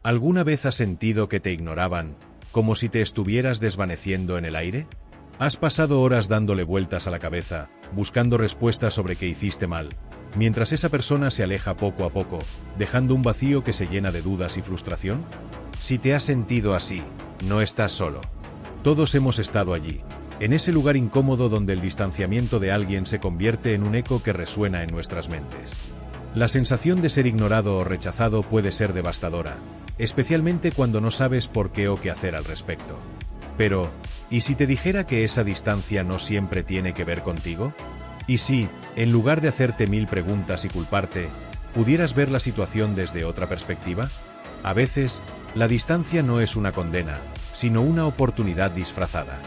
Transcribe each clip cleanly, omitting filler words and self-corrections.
¿Alguna vez has sentido que te ignoraban, como si te estuvieras desvaneciendo en el aire? ¿Has pasado horas dándole vueltas a la cabeza, buscando respuestas sobre qué hiciste mal, mientras esa persona se aleja poco a poco, dejando un vacío que se llena de dudas y frustración? Si te has sentido así, no estás solo. Todos hemos estado allí, en ese lugar incómodo donde el distanciamiento de alguien se convierte en un eco que resuena en nuestras mentes. La sensación de ser ignorado o rechazado puede ser devastadora, especialmente cuando no sabes por qué o qué hacer al respecto. Pero, ¿y si te dijera que esa distancia no siempre tiene que ver contigo? ¿Y si, en lugar de hacerte mil preguntas y culparte, pudieras ver la situación desde otra perspectiva? A veces, la distancia no es una condena, sino una oportunidad disfrazada.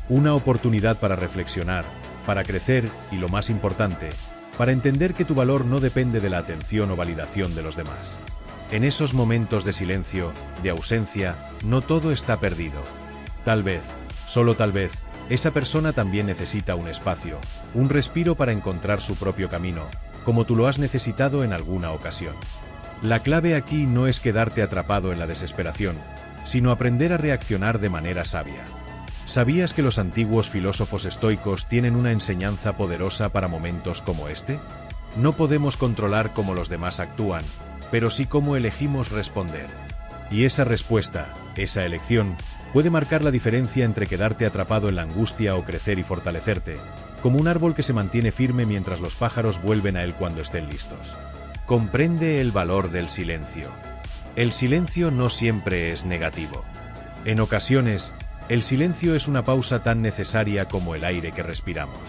Una oportunidad para reflexionar, para crecer y, lo más importante, para entender que tu valor no depende de la atención o validación de los demás. En esos momentos de silencio, de ausencia, no todo está perdido. Tal vez, solo tal vez, esa persona también necesita un espacio, un respiro para encontrar su propio camino, como tú lo has necesitado en alguna ocasión. La clave aquí no es quedarte atrapado en la desesperación, sino aprender a reaccionar de manera sabia. ¿Sabías que los antiguos filósofos estoicos tienen una enseñanza poderosa para momentos como este? No podemos controlar cómo los demás actúan, pero sí cómo elegimos responder. Y esa respuesta, esa elección, puede marcar la diferencia entre quedarte atrapado en la angustia o crecer y fortalecerte, como un árbol que se mantiene firme mientras los pájaros vuelven a él cuando estén listos. Comprende el valor del silencio. El silencio no siempre es negativo. En ocasiones, el silencio es una pausa tan necesaria como el aire que respiramos.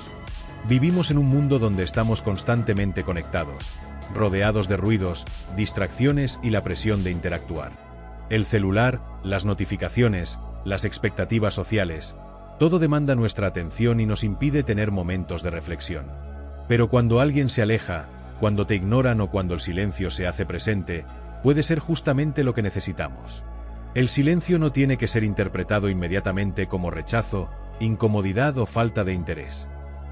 Vivimos en un mundo donde estamos constantemente conectados, rodeados de ruidos, distracciones y la presión de interactuar. El celular, las notificaciones, las expectativas sociales, todo demanda nuestra atención y nos impide tener momentos de reflexión. Pero cuando alguien se aleja, cuando te ignoran o cuando el silencio se hace presente, puede ser justamente lo que necesitamos. El silencio no tiene que ser interpretado inmediatamente como rechazo, incomodidad o falta de interés.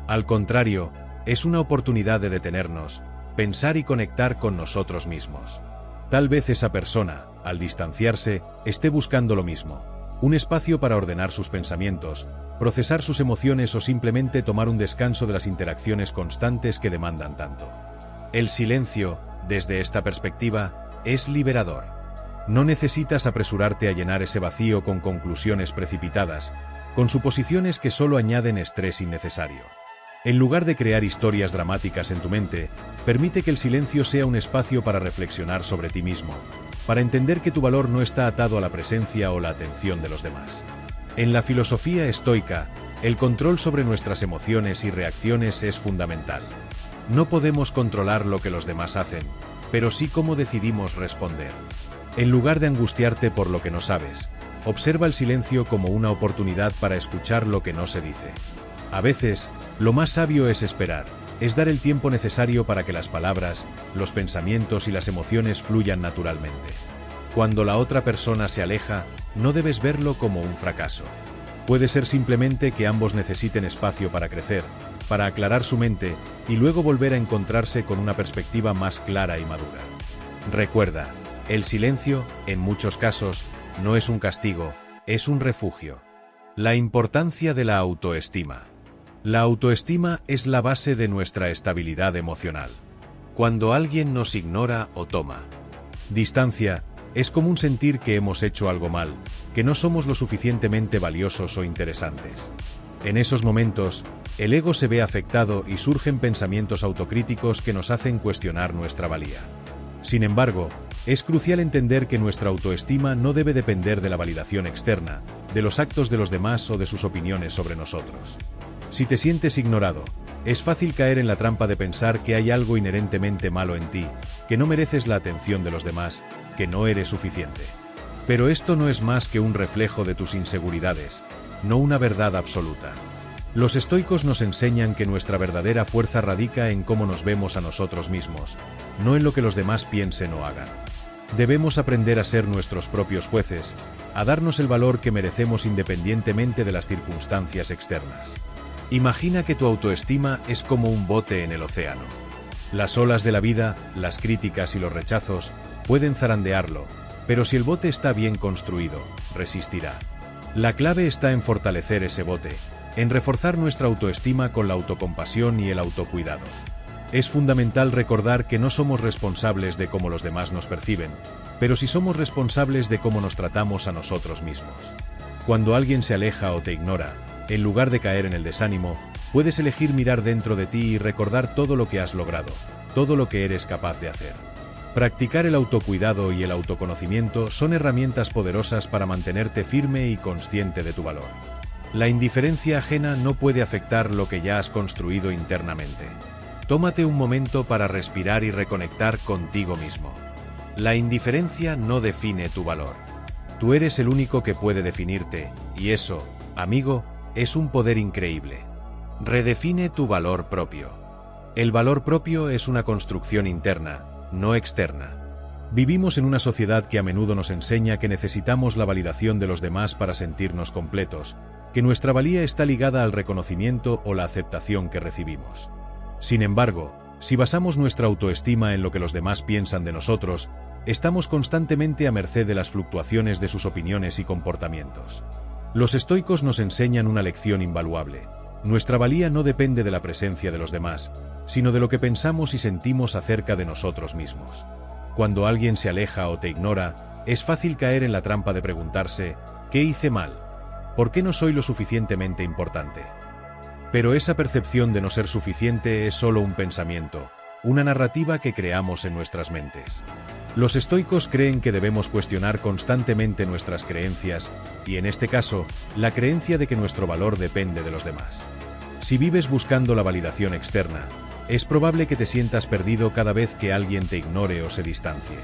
Al contrario, es una oportunidad de detenernos, pensar y conectar con nosotros mismos. Tal vez esa persona, al distanciarse, esté buscando lo mismo: un espacio para ordenar sus pensamientos, procesar sus emociones o simplemente tomar un descanso de las interacciones constantes que demandan tanto. El silencio, desde esta perspectiva, es liberador. No necesitas apresurarte a llenar ese vacío con conclusiones precipitadas, con suposiciones que solo añaden estrés innecesario. En lugar de crear historias dramáticas en tu mente, permite que el silencio sea un espacio para reflexionar sobre ti mismo, para entender que tu valor no está atado a la presencia o la atención de los demás. En la filosofía estoica, el control sobre nuestras emociones y reacciones es fundamental. No podemos controlar lo que los demás hacen, pero sí cómo decidimos responder. En lugar de angustiarte por lo que no sabes, observa el silencio como una oportunidad para escuchar lo que no se dice. A veces, lo más sabio es esperar, es dar el tiempo necesario para que las palabras, los pensamientos y las emociones fluyan naturalmente. Cuando la otra persona se aleja, no debes verlo como un fracaso. Puede ser simplemente que ambos necesiten espacio para crecer, para aclarar su mente y luego volver a encontrarse con una perspectiva más clara y madura. Recuerda, el silencio, en muchos casos, no es un castigo, es un refugio. La importancia de la autoestima. La autoestima es la base de nuestra estabilidad emocional. Cuando alguien nos ignora o toma distancia, es común sentir que hemos hecho algo mal, que no somos lo suficientemente valiosos o interesantes. En esos momentos, el ego se ve afectado y surgen pensamientos autocríticos que nos hacen cuestionar nuestra valía. Sin embargo, es crucial entender que nuestra autoestima no debe depender de la validación externa, de los actos de los demás o de sus opiniones sobre nosotros. Si te sientes ignorado, es fácil caer en la trampa de pensar que hay algo inherentemente malo en ti, que no mereces la atención de los demás, que no eres suficiente. Pero esto no es más que un reflejo de tus inseguridades, no una verdad absoluta. Los estoicos nos enseñan que nuestra verdadera fuerza radica en cómo nos vemos a nosotros mismos, no en lo que los demás piensen o hagan. Debemos aprender a ser nuestros propios jueces, a darnos el valor que merecemos independientemente de las circunstancias externas. Imagina que tu autoestima es como un bote en el océano. Las olas de la vida, las críticas y los rechazos pueden zarandearlo, Pero si el bote está bien construido, resistirá. La clave está en fortalecer ese bote, en reforzar nuestra autoestima con la autocompasión y el autocuidado. Es fundamental recordar que no somos responsables de cómo los demás nos perciben, pero sí somos responsables de cómo nos tratamos a nosotros mismos. Cuando alguien se aleja o te ignora, en lugar de caer en el desánimo, puedes elegir mirar dentro de ti y recordar todo lo que has logrado, todo lo que eres capaz de hacer. Practicar el autocuidado y el autoconocimiento son herramientas poderosas para mantenerte firme y consciente de tu valor. La indiferencia ajena no puede afectar lo que ya has construido internamente. Tómate un momento para respirar y reconectar contigo mismo. La indiferencia no define tu valor. Tú eres el único que puede definirte, y eso, amigo, es un poder increíble. Redefine tu valor propio. El valor propio es una construcción interna, no externa. Vivimos en una sociedad que a menudo nos enseña que necesitamos la validación de los demás para sentirnos completos, que nuestra valía está ligada al reconocimiento o la aceptación que recibimos. Sin embargo, si basamos nuestra autoestima en lo que los demás piensan de nosotros, estamos constantemente a merced de las fluctuaciones de sus opiniones y comportamientos. Los estoicos nos enseñan una lección invaluable. Nuestra valía no depende de la presencia de los demás, sino de lo que pensamos y sentimos acerca de nosotros mismos. Cuando alguien se aleja o te ignora, es fácil caer en la trampa de preguntarse, ¿qué hice mal? ¿Por qué no soy lo suficientemente importante? Pero esa percepción de no ser suficiente es solo un pensamiento, una narrativa que creamos en nuestras mentes. Los estoicos creen que debemos cuestionar constantemente nuestras creencias, y en este caso, la creencia de que nuestro valor depende de los demás. Si vives buscando la validación externa, es probable que te sientas perdido cada vez que alguien te ignore o se distancie.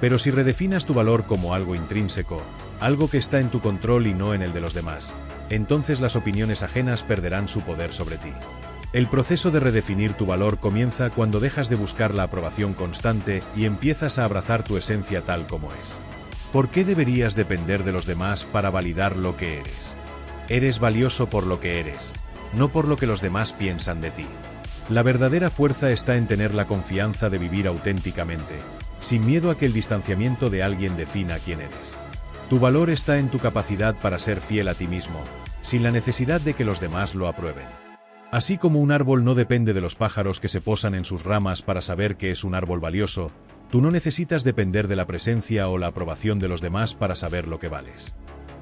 Pero si redefinas tu valor como algo intrínseco, algo que está en tu control y no en el de los demás, entonces las opiniones ajenas perderán su poder sobre ti. El proceso de redefinir tu valor comienza cuando dejas de buscar la aprobación constante y empiezas a abrazar tu esencia tal como es. ¿Por qué deberías depender de los demás para validar lo que eres? Eres valioso por lo que eres, no por lo que los demás piensan de ti. La verdadera fuerza está en tener la confianza de vivir auténticamente, sin miedo a que el distanciamiento de alguien defina quién eres. Tu valor está en tu capacidad para ser fiel a ti mismo, sin la necesidad de que los demás lo aprueben. Así como un árbol no depende de los pájaros que se posan en sus ramas para saber que es un árbol valioso, tú no necesitas depender de la presencia o la aprobación de los demás para saber lo que vales.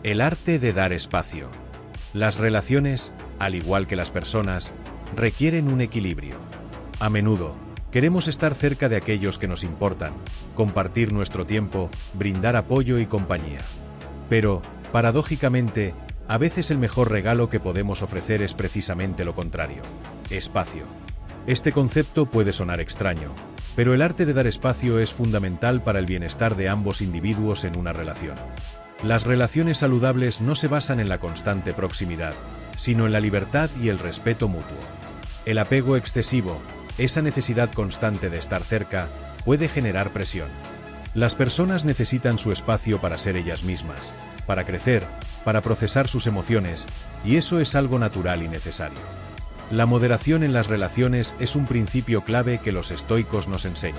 El arte de dar espacio. Las relaciones, al igual que las personas, requieren un equilibrio. A menudo, queremos estar cerca de aquellos que nos importan, compartir nuestro tiempo, brindar apoyo y compañía. Pero, paradójicamente, a veces el mejor regalo que podemos ofrecer es precisamente lo contrario: espacio. Este concepto puede sonar extraño, pero el arte de dar espacio es fundamental para el bienestar de ambos individuos en una relación. Las relaciones saludables no se basan en la constante proximidad, sino en la libertad y el respeto mutuo. El apego excesivo, esa necesidad constante de estar cerca, puede generar presión. Las personas necesitan su espacio para ser ellas mismas, para crecer, para procesar sus emociones, y eso es algo natural y necesario. La moderación en las relaciones es un principio clave que los estoicos nos enseñan.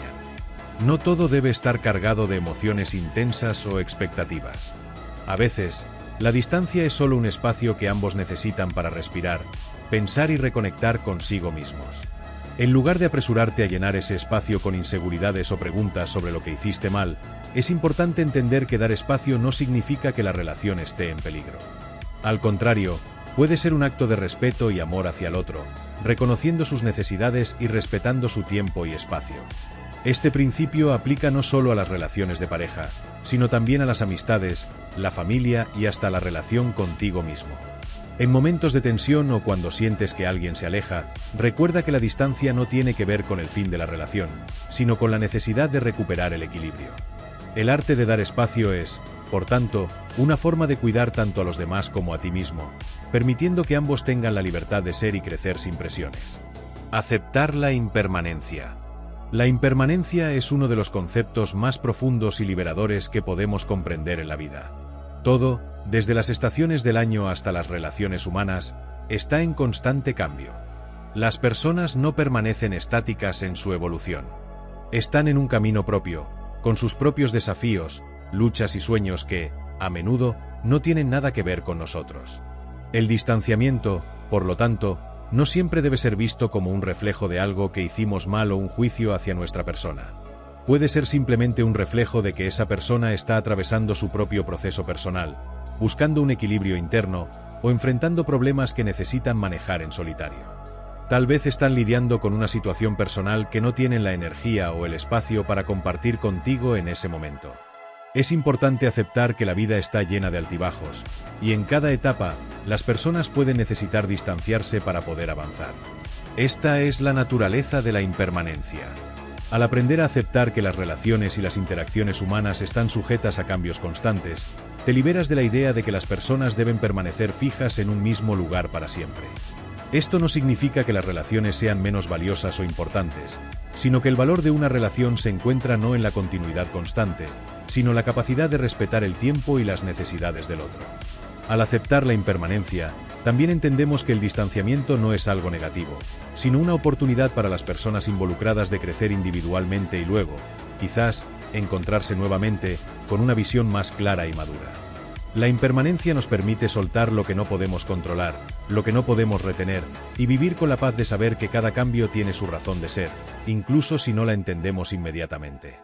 No todo debe estar cargado de emociones intensas o expectativas. A veces, la distancia es solo un espacio que ambos necesitan para respirar, pensar y reconectar consigo mismos. En lugar de apresurarte a llenar ese espacio con inseguridades o preguntas sobre lo que hiciste mal, es importante entender que dar espacio no significa que la relación esté en peligro. Al contrario, puede ser un acto de respeto y amor hacia el otro, reconociendo sus necesidades y respetando su tiempo y espacio. Este principio aplica no solo a las relaciones de pareja, sino también a las amistades, la familia y hasta la relación contigo mismo. En momentos de tensión o cuando sientes que alguien se aleja, recuerda que la distancia no tiene que ver con el fin de la relación, sino con la necesidad de recuperar el equilibrio. El arte de dar espacio es, por tanto, una forma de cuidar tanto a los demás como a ti mismo, permitiendo que ambos tengan la libertad de ser y crecer sin presiones. Aceptar la impermanencia. La impermanencia es uno de los conceptos más profundos y liberadores que podemos comprender en la vida. Todo, desde las estaciones del año hasta las relaciones humanas, está en constante cambio. Las personas no permanecen estáticas en su evolución. Están en un camino propio, con sus propios desafíos, luchas y sueños que, a menudo, no tienen nada que ver con nosotros. El distanciamiento, por lo tanto, no siempre debe ser visto como un reflejo de algo que hicimos mal o un juicio hacia nuestra persona. Puede ser simplemente un reflejo de que esa persona está atravesando su propio proceso personal, buscando un equilibrio interno o enfrentando problemas que necesitan manejar en solitario. Tal vez están lidiando con una situación personal que no tienen la energía o el espacio para compartir contigo en ese momento. Es importante aceptar que la vida está llena de altibajos, y en cada etapa, las personas pueden necesitar distanciarse para poder avanzar. Esta es la naturaleza de la impermanencia. Al aprender a aceptar que las relaciones y las interacciones humanas están sujetas a cambios constantes, te liberas de la idea de que las personas deben permanecer fijas en un mismo lugar para siempre. Esto no significa que las relaciones sean menos valiosas o importantes, sino que el valor de una relación se encuentra no en la continuidad constante, sino la capacidad de respetar el tiempo y las necesidades del otro. Al aceptar la impermanencia, también entendemos que el distanciamiento no es algo negativo, sino una oportunidad para las personas involucradas de crecer individualmente y luego, quizás, encontrarse nuevamente con una visión más clara y madura. La impermanencia nos permite soltar lo que no podemos controlar, lo que no podemos retener, y vivir con la paz de saber que cada cambio tiene su razón de ser, incluso si no la entendemos inmediatamente.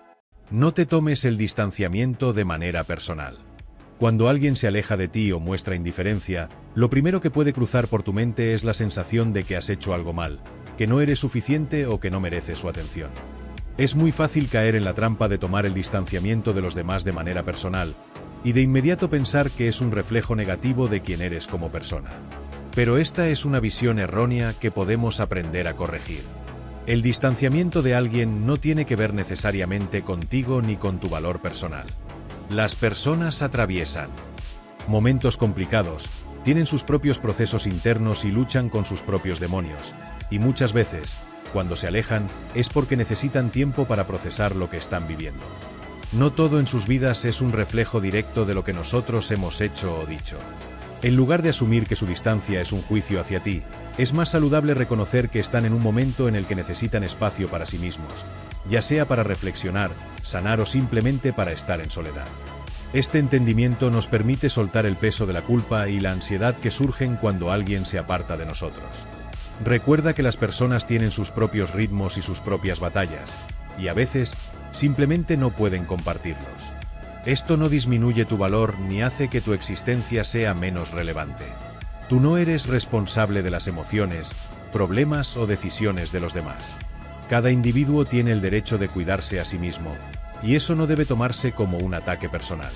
No te tomes el distanciamiento de manera personal. Cuando alguien se aleja de ti o muestra indiferencia, lo primero que puede cruzar por tu mente es la sensación de que has hecho algo mal, que no eres suficiente o que no mereces su atención. Es muy fácil caer en la trampa de tomar el distanciamiento de los demás de manera personal, y de inmediato pensar que es un reflejo negativo de quién eres como persona. Pero esta es una visión errónea que podemos aprender a corregir. El distanciamiento de alguien no tiene que ver necesariamente contigo ni con tu valor personal. Las personas atraviesan momentos complicados, tienen sus propios procesos internos y luchan con sus propios demonios, y muchas veces, cuando se alejan, es porque necesitan tiempo para procesar lo que están viviendo. No todo en sus vidas es un reflejo directo de lo que nosotros hemos hecho o dicho. En lugar de asumir que su distancia es un juicio hacia ti, es más saludable reconocer que están en un momento en el que necesitan espacio para sí mismos, ya sea para reflexionar, sanar o simplemente para estar en soledad. Este entendimiento nos permite soltar el peso de la culpa y la ansiedad que surgen cuando alguien se aparta de nosotros. Recuerda que las personas tienen sus propios ritmos y sus propias batallas, y a veces, simplemente no pueden compartirlos. Esto no disminuye tu valor ni hace que tu existencia sea menos relevante. Tú no eres responsable de las emociones, problemas o decisiones de los demás. Cada individuo tiene el derecho de cuidarse a sí mismo, y eso no debe tomarse como un ataque personal.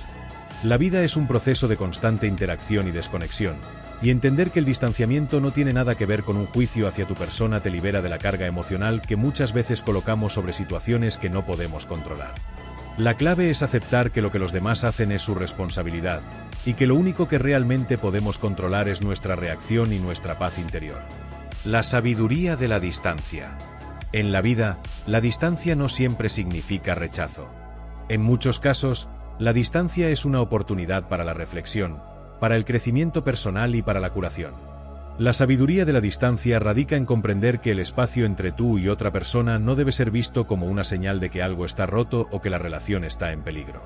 La vida es un proceso de constante interacción y desconexión, y entender que el distanciamiento no tiene nada que ver con un juicio hacia tu persona te libera de la carga emocional que muchas veces colocamos sobre situaciones que no podemos controlar. La clave es aceptar que lo que los demás hacen es su responsabilidad, y que lo único que realmente podemos controlar es nuestra reacción y nuestra paz interior. La sabiduría de la distancia. En la vida, la distancia no siempre significa rechazo. En muchos casos, la distancia es una oportunidad para la reflexión, para el crecimiento personal y para la curación. La sabiduría de la distancia radica en comprender que el espacio entre tú y otra persona no debe ser visto como una señal de que algo está roto o que la relación está en peligro.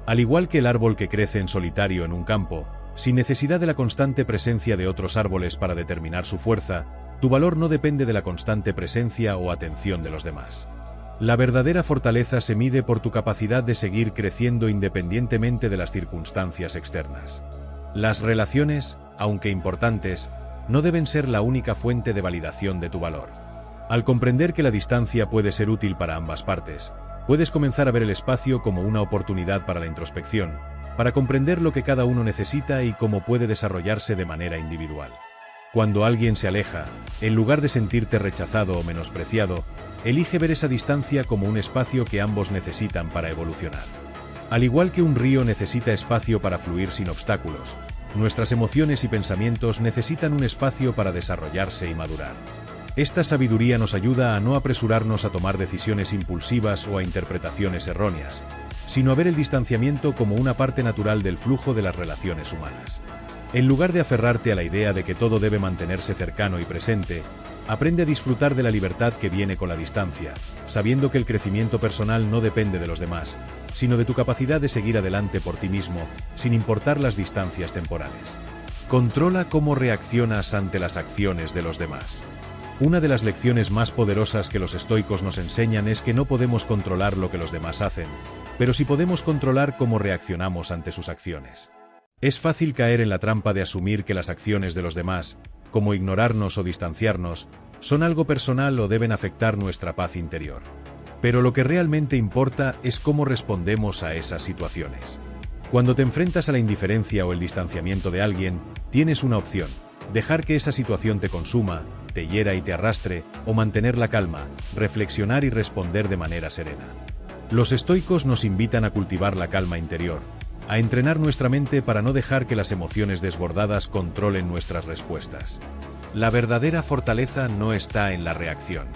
Al igual que el árbol que crece en solitario en un campo, sin necesidad de la constante presencia de otros árboles para determinar su fuerza, tu valor no depende de la constante presencia o atención de los demás. La verdadera fortaleza se mide por tu capacidad de seguir creciendo independientemente de las circunstancias externas. Las relaciones, aunque importantes, no deben ser la única fuente de validación de tu valor. Al comprender que la distancia puede ser útil para ambas partes, puedes comenzar a ver el espacio como una oportunidad para la introspección, para comprender lo que cada uno necesita y cómo puede desarrollarse de manera individual. Cuando alguien se aleja, en lugar de sentirte rechazado o menospreciado, elige ver esa distancia como un espacio que ambos necesitan para evolucionar. Al igual que un río necesita espacio para fluir sin obstáculos, nuestras emociones y pensamientos necesitan un espacio para desarrollarse y madurar. Esta sabiduría nos ayuda a no apresurarnos a tomar decisiones impulsivas o a interpretaciones erróneas, sino a ver el distanciamiento como una parte natural del flujo de las relaciones humanas. En lugar de aferrarte a la idea de que todo debe mantenerse cercano y presente, Aprende a disfrutar de la libertad que viene con la distancia, sabiendo que el crecimiento personal no depende de los demás, sino de tu capacidad de seguir adelante por ti mismo, sin importar las distancias temporales. Controla cómo reaccionas ante las acciones de los demás. Una de las lecciones más poderosas que los estoicos nos enseñan es que no podemos controlar lo que los demás hacen, pero sí podemos controlar cómo reaccionamos ante sus acciones. Es fácil caer en la trampa de asumir que las acciones de los demás, como ignorarnos o distanciarnos, son algo personal o deben afectar nuestra paz interior. Pero lo que realmente importa es cómo respondemos a esas situaciones. Cuando te enfrentas a la indiferencia o el distanciamiento de alguien, tienes una opción: dejar que esa situación te consuma, te hiera y te arrastre, o mantener la calma, reflexionar y responder de manera serena. Los estoicos nos invitan a cultivar la calma interior, a entrenar nuestra mente para no dejar que las emociones desbordadas controlen nuestras respuestas. La verdadera fortaleza no está en la reacción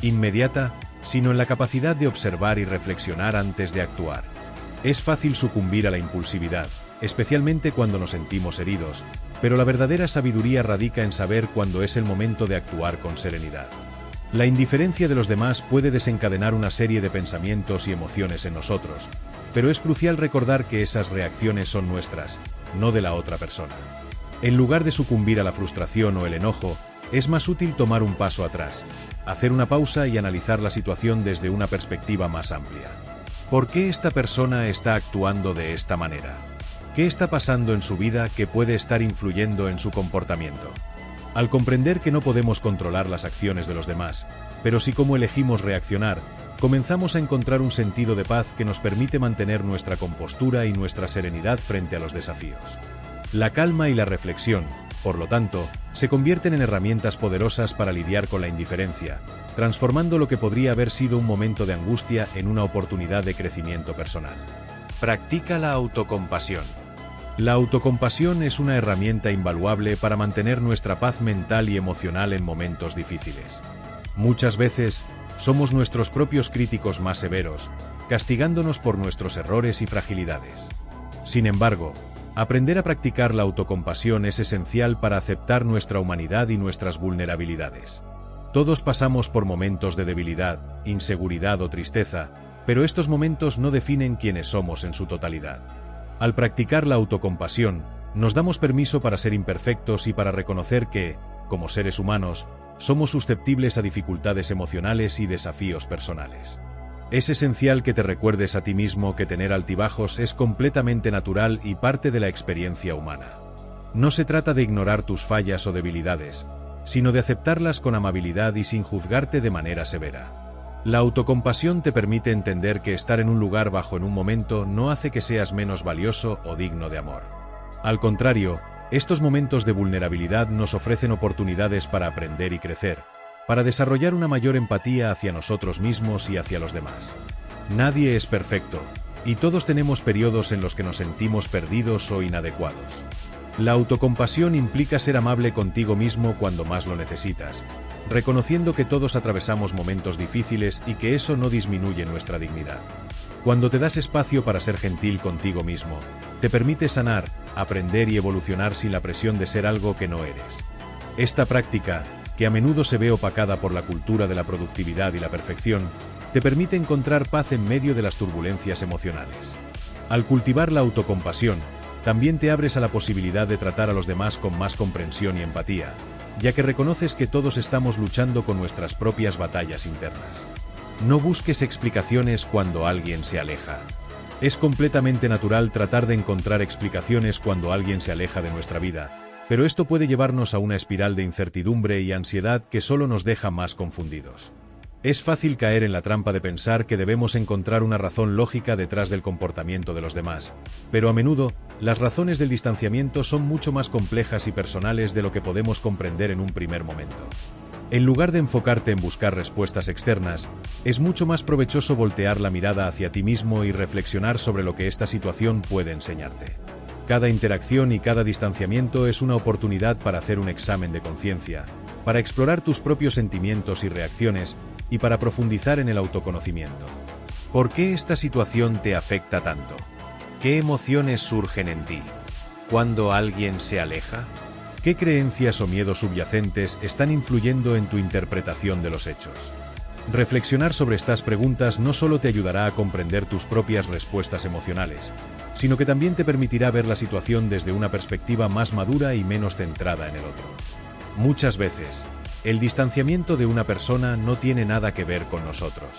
inmediata, sino en la capacidad de observar y reflexionar antes de actuar. Es fácil sucumbir a la impulsividad, especialmente cuando nos sentimos heridos, pero la verdadera sabiduría radica en saber cuándo es el momento de actuar con serenidad. La indiferencia de los demás puede desencadenar una serie de pensamientos y emociones en nosotros, pero es crucial recordar que esas reacciones son nuestras, no de la otra persona. En lugar de sucumbir a la frustración o el enojo, es más útil tomar un paso atrás, hacer una pausa y analizar la situación desde una perspectiva más amplia. ¿Por qué esta persona está actuando de esta manera? ¿Qué está pasando en su vida que puede estar influyendo en su comportamiento? Al comprender que no podemos controlar las acciones de los demás, pero sí cómo elegimos reaccionar, comenzamos a encontrar un sentido de paz que nos permite mantener nuestra compostura y nuestra serenidad frente a los desafíos. La calma y la reflexión, por lo tanto, se convierten en herramientas poderosas para lidiar con la indiferencia, transformando lo que podría haber sido un momento de angustia en una oportunidad de crecimiento personal. Practica la autocompasión. La autocompasión es una herramienta invaluable para mantener nuestra paz mental y emocional en momentos difíciles. Muchas veces, somos nuestros propios críticos más severos, castigándonos por nuestros errores y fragilidades. Sin embargo, aprender a practicar la autocompasión es esencial para aceptar nuestra humanidad y nuestras vulnerabilidades. Todos pasamos por momentos de debilidad, inseguridad o tristeza, pero estos momentos no definen quiénes somos en su totalidad. Al practicar la autocompasión, nos damos permiso para ser imperfectos y para reconocer que, como seres humanos, somos susceptibles a dificultades emocionales y desafíos personales. Es esencial que te recuerdes a ti mismo que tener altibajos es completamente natural y parte de la experiencia humana. No se trata de ignorar tus fallas o debilidades, sino de aceptarlas con amabilidad y sin juzgarte de manera severa. La autocompasión te permite entender que estar en un lugar bajo en un momento no hace que seas menos valioso o digno de amor. Al contrario, estos momentos de vulnerabilidad nos ofrecen oportunidades para aprender y crecer, para desarrollar una mayor empatía hacia nosotros mismos y hacia los demás. Nadie es perfecto, y todos tenemos periodos en los que nos sentimos perdidos o inadecuados. La autocompasión implica ser amable contigo mismo cuando más lo necesitas, reconociendo que todos atravesamos momentos difíciles y que eso no disminuye nuestra dignidad. Cuando te das espacio para ser gentil contigo mismo, te permite sanar, aprender y evolucionar sin la presión de ser algo que no eres. Esta práctica, que a menudo se ve opacada por la cultura de la productividad y la perfección, te permite encontrar paz en medio de las turbulencias emocionales. Al cultivar la autocompasión, también te abres a la posibilidad de tratar a los demás con más comprensión y empatía, ya que reconoces que todos estamos luchando con nuestras propias batallas internas. No busques explicaciones cuando alguien se aleja. Es completamente natural tratar de encontrar explicaciones cuando alguien se aleja de nuestra vida, pero esto puede llevarnos a una espiral de incertidumbre y ansiedad que solo nos deja más confundidos. Es fácil caer en la trampa de pensar que debemos encontrar una razón lógica detrás del comportamiento de los demás, pero a menudo, las razones del distanciamiento son mucho más complejas y personales de lo que podemos comprender en un primer momento. En lugar de enfocarte en buscar respuestas externas, es mucho más provechoso voltear la mirada hacia ti mismo y reflexionar sobre lo que esta situación puede enseñarte. Cada interacción y cada distanciamiento es una oportunidad para hacer un examen de conciencia, para explorar tus propios sentimientos y reacciones, y para profundizar en el autoconocimiento. ¿Por qué esta situación te afecta tanto? ¿Qué emociones surgen en ti? ¿Cuando alguien se aleja? ¿Qué creencias o miedos subyacentes están influyendo en tu interpretación de los hechos? Reflexionar sobre estas preguntas no solo te ayudará a comprender tus propias respuestas emocionales, sino que también te permitirá ver la situación desde una perspectiva más madura y menos centrada en el otro. Muchas veces, el distanciamiento de una persona no tiene nada que ver con nosotros.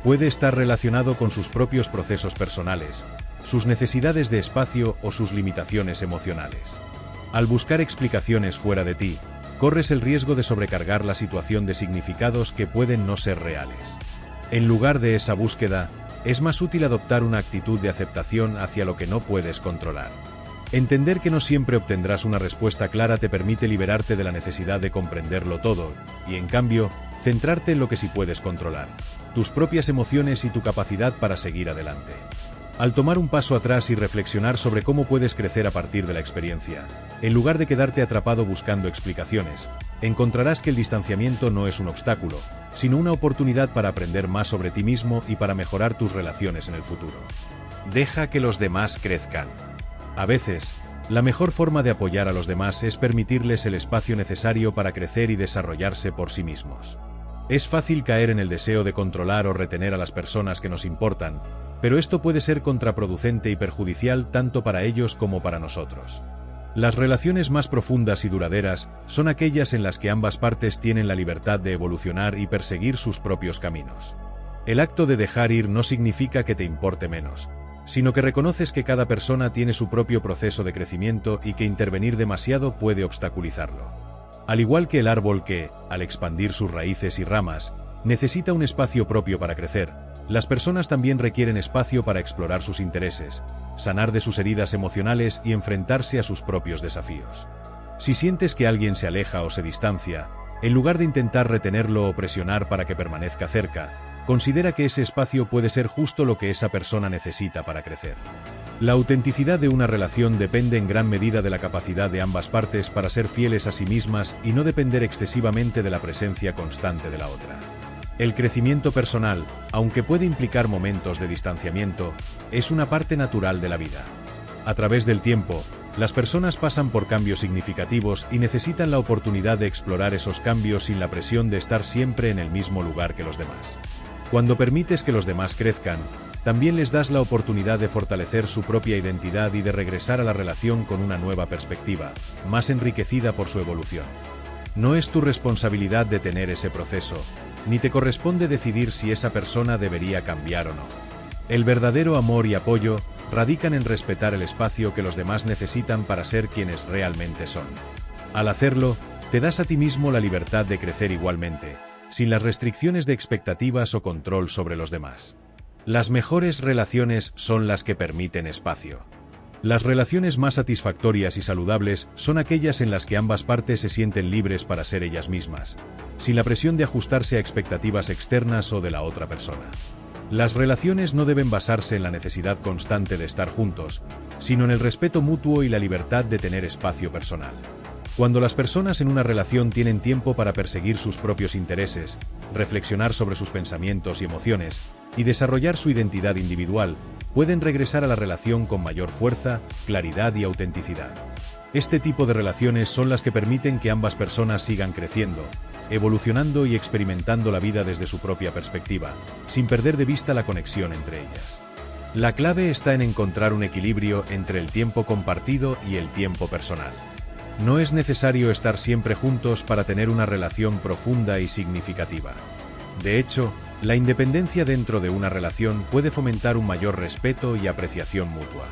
Puede estar relacionado con sus propios procesos personales, sus necesidades de espacio o sus limitaciones emocionales. Al buscar explicaciones fuera de ti, corres el riesgo de sobrecargar la situación de significados que pueden no ser reales. En lugar de esa búsqueda, es más útil adoptar una actitud de aceptación hacia lo que no puedes controlar. Entender que no siempre obtendrás una respuesta clara te permite liberarte de la necesidad de comprenderlo todo, y en cambio, centrarte en lo que sí puedes controlar, tus propias emociones y tu capacidad para seguir adelante. Al tomar un paso atrás y reflexionar sobre cómo puedes crecer a partir de la experiencia, en lugar de quedarte atrapado buscando explicaciones, encontrarás que el distanciamiento no es un obstáculo, sino una oportunidad para aprender más sobre ti mismo y para mejorar tus relaciones en el futuro. Deja que los demás crezcan. A veces, la mejor forma de apoyar a los demás es permitirles el espacio necesario para crecer y desarrollarse por sí mismos. Es fácil caer en el deseo de controlar o retener a las personas que nos importan, pero esto puede ser contraproducente y perjudicial tanto para ellos como para nosotros. Las relaciones más profundas y duraderas son aquellas en las que ambas partes tienen la libertad de evolucionar y perseguir sus propios caminos. El acto de dejar ir no significa que te importe menos, sino que reconoces que cada persona tiene su propio proceso de crecimiento y que intervenir demasiado puede obstaculizarlo. Al igual que el árbol que, al expandir sus raíces y ramas, necesita un espacio propio para crecer, las personas también requieren espacio para explorar sus intereses, sanar de sus heridas emocionales y enfrentarse a sus propios desafíos. Si sientes que alguien se aleja o se distancia, en lugar de intentar retenerlo o presionar para que permanezca cerca, considera que ese espacio puede ser justo lo que esa persona necesita para crecer. La autenticidad de una relación depende en gran medida de la capacidad de ambas partes para ser fieles a sí mismas y no depender excesivamente de la presencia constante de la otra. El crecimiento personal, aunque puede implicar momentos de distanciamiento, es una parte natural de la vida. A través del tiempo, las personas pasan por cambios significativos y necesitan la oportunidad de explorar esos cambios sin la presión de estar siempre en el mismo lugar que los demás. Cuando permites que los demás crezcan, también les das la oportunidad de fortalecer su propia identidad y de regresar a la relación con una nueva perspectiva, más enriquecida por su evolución. No es tu responsabilidad detener ese proceso, ni te corresponde decidir si esa persona debería cambiar o no. El verdadero amor y apoyo radican en respetar el espacio que los demás necesitan para ser quienes realmente son. Al hacerlo, te das a ti mismo la libertad de crecer igualmente, sin las restricciones de expectativas o control sobre los demás. Las mejores relaciones son las que permiten espacio. Las relaciones más satisfactorias y saludables son aquellas en las que ambas partes se sienten libres para ser ellas mismas, sin la presión de ajustarse a expectativas externas o de la otra persona. Las relaciones no deben basarse en la necesidad constante de estar juntos, sino en el respeto mutuo y la libertad de tener espacio personal. Cuando las personas en una relación tienen tiempo para perseguir sus propios intereses, reflexionar sobre sus pensamientos y emociones, y desarrollar su identidad individual, pueden regresar a la relación con mayor fuerza, claridad y autenticidad. Este tipo de relaciones son las que permiten que ambas personas sigan creciendo, evolucionando y experimentando la vida desde su propia perspectiva, sin perder de vista la conexión entre ellas. La clave está en encontrar un equilibrio entre el tiempo compartido y el tiempo personal. No es necesario estar siempre juntos para tener una relación profunda y significativa. De hecho, la independencia dentro de una relación puede fomentar un mayor respeto y apreciación mutua.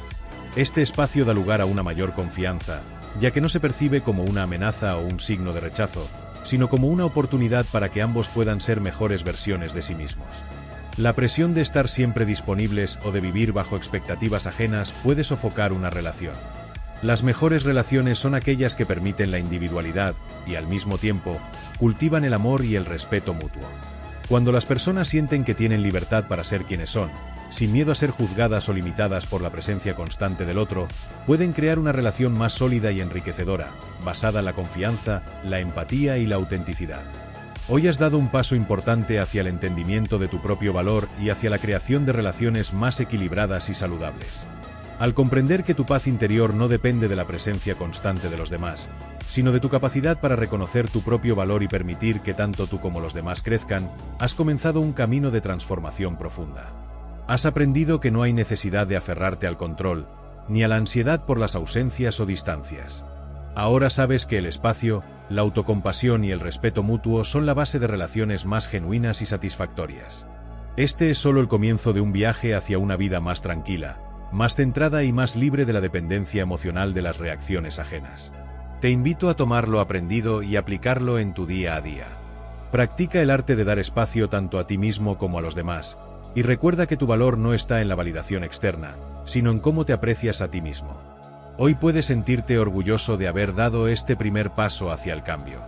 Este espacio da lugar a una mayor confianza, ya que no se percibe como una amenaza o un signo de rechazo, sino como una oportunidad para que ambos puedan ser mejores versiones de sí mismos. La presión de estar siempre disponibles o de vivir bajo expectativas ajenas puede sofocar una relación. Las mejores relaciones son aquellas que permiten la individualidad y, al mismo tiempo, cultivan el amor y el respeto mutuo. Cuando las personas sienten que tienen libertad para ser quienes son, sin miedo a ser juzgadas o limitadas por la presencia constante del otro, pueden crear una relación más sólida y enriquecedora, basada en la confianza, la empatía y la autenticidad. Hoy has dado un paso importante hacia el entendimiento de tu propio valor y hacia la creación de relaciones más equilibradas y saludables. Al comprender que tu paz interior no depende de la presencia constante de los demás, sino de tu capacidad para reconocer tu propio valor y permitir que tanto tú como los demás crezcan, has comenzado un camino de transformación profunda. Has aprendido que no hay necesidad de aferrarte al control, ni a la ansiedad por las ausencias o distancias. Ahora sabes que el espacio, la autocompasión y el respeto mutuo son la base de relaciones más genuinas y satisfactorias. Este es solo el comienzo de un viaje hacia una vida más tranquila, más centrada y más libre de la dependencia emocional de las reacciones ajenas. Te invito a tomar lo aprendido y aplicarlo en tu día a día. Practica el arte de dar espacio tanto a ti mismo como a los demás, y recuerda que tu valor no está en la validación externa, sino en cómo te aprecias a ti mismo. Hoy puedes sentirte orgulloso de haber dado este primer paso hacia el cambio.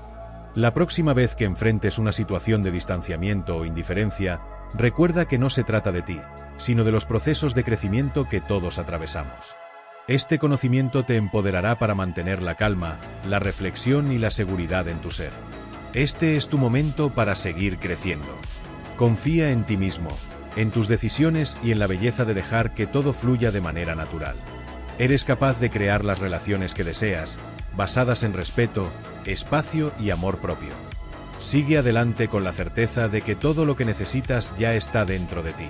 La próxima vez que enfrentes una situación de distanciamiento o indiferencia, recuerda que no se trata de ti, sino de los procesos de crecimiento que todos atravesamos. Este conocimiento te empoderará para mantener la calma, la reflexión y la seguridad en tu ser. Este es tu momento para seguir creciendo. Confía en ti mismo, en tus decisiones y en la belleza de dejar que todo fluya de manera natural. Eres capaz de crear las relaciones que deseas, basadas en respeto, espacio y amor propio. Sigue adelante con la certeza de que todo lo que necesitas ya está dentro de ti.